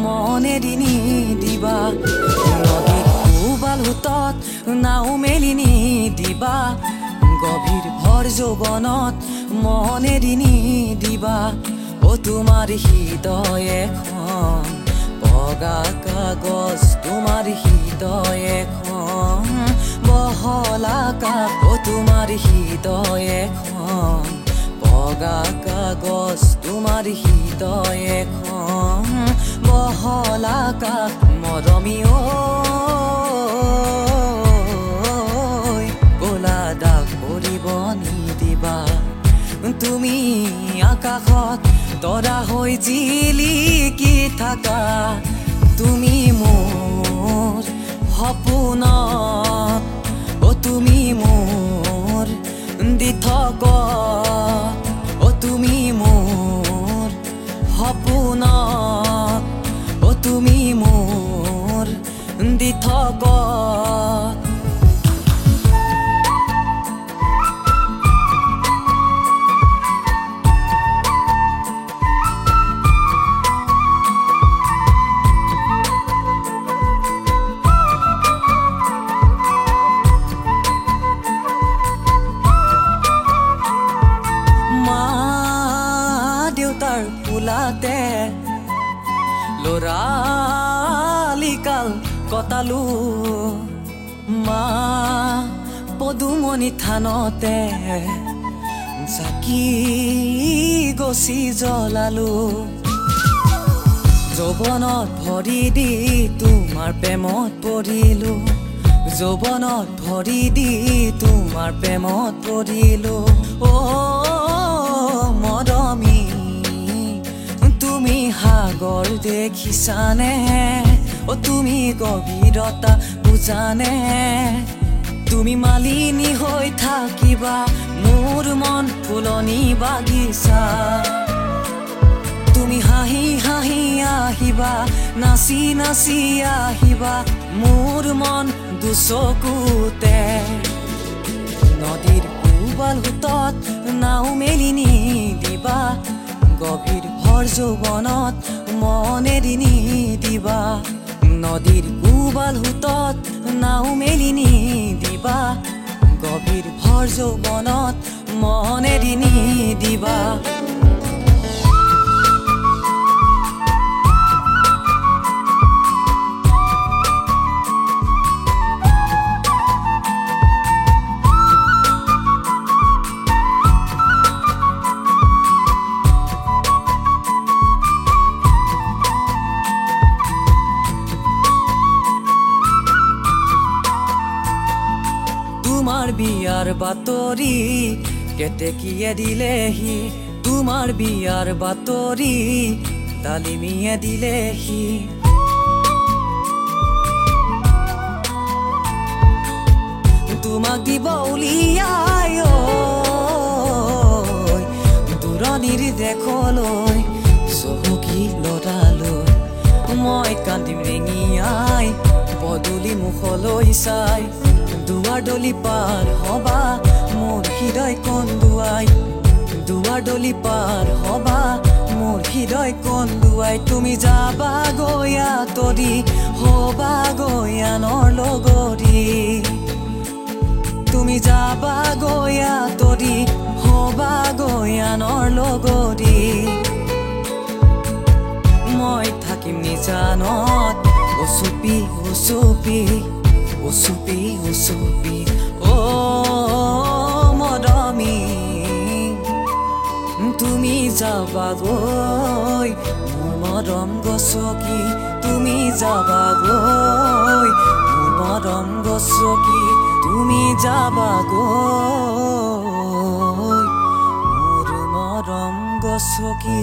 মনেদি নিদিবা নদীত কোবাল হুতত নাও মেলি নিদিবা গভীৰ ভৰ যৌবনত মনেদি নিদিবা ও তোমাৰ হৃদয় এখন বগা কাগজ তোমাৰ হৃদয় এখন বহল আকাশ ও তোমাৰ হৃদয় এখন বগা কাগজ তোমাৰ হৃদয় এখন বহল আকাশ মৰমী ঐ ক'লা দাগ পৰিব নিদিবা তুমি আকাশত তৰা হৈ জিলিকি থাকা তুমি মোৰ সপোনত ও তুমি মোৰ দি থকা ও তুমি মোৰ সপোনত ও তুমি মোৰ দি থকা ফুলাতে লৰালিকাল কটালো মা পদুমণি থানতে চাকি গছি জ্বলালো যৌৱনত ভৰি দি তোমাৰ প্ৰেমত পৰিলো যৌৱনত ভৰি দি তোমাৰ প্ৰেমত পৰিলো ও মৰমী তুমি সাগৰ দেখিছানে ও তুমি গভীৰতা বুজানে তুমি মালিনী হৈ থাকিবা মোৰ মন ফুলনি বাগিচা তুমি হাঁহি হাঁহি আহিবা নাচি নাচি আহিবা মোৰ মন দুচকুতে নদীৰ কোবাল হুতত নাও মেলি নিদিবা গভীৰ ভৰ যৌবনত মনেদি নিদিবা নদীৰ কোবাল হুতত নাও মেলি নিদিবা গভীৰ ভৰ যৌবনত মনেদি নিদিবা তোমাৰ বিয়াৰ বাতৰি কেতেকীয়ে দিলেহি তোমাৰ বিয়াৰ বাতৰি ডালিমীয়ে দিলেহি তোমাক দিব উলিয়াই দূৰণিৰ দেশলৈ চহকী লৰালৈ মই কান্দিম ৰেঙিয়াই পদূলি মুখলৈ চাই দুৱাৰ দলি পাৰ হবা মোৰ হৃদয় কন্দুৱাই দুৱাৰ দলি পাৰ হবা মোৰ হৃদয় কন্দুৱাই তুমি যাবা গয়া তৰি হবা গয়ানৰ লগৰী তুমি যাবা গয়া তৰি হবা গয়ানৰ লগৰী মই থাকিম নিজানত উচুপি উচুপি উচুপি উচুপি ও মৰমী তুমি যাবাগৈ মোৰ মৰম গছকি তুমি যাবাগৈ মোৰ মৰম গছকি তুমি যাবাগৈ মোৰ মৰম গছকি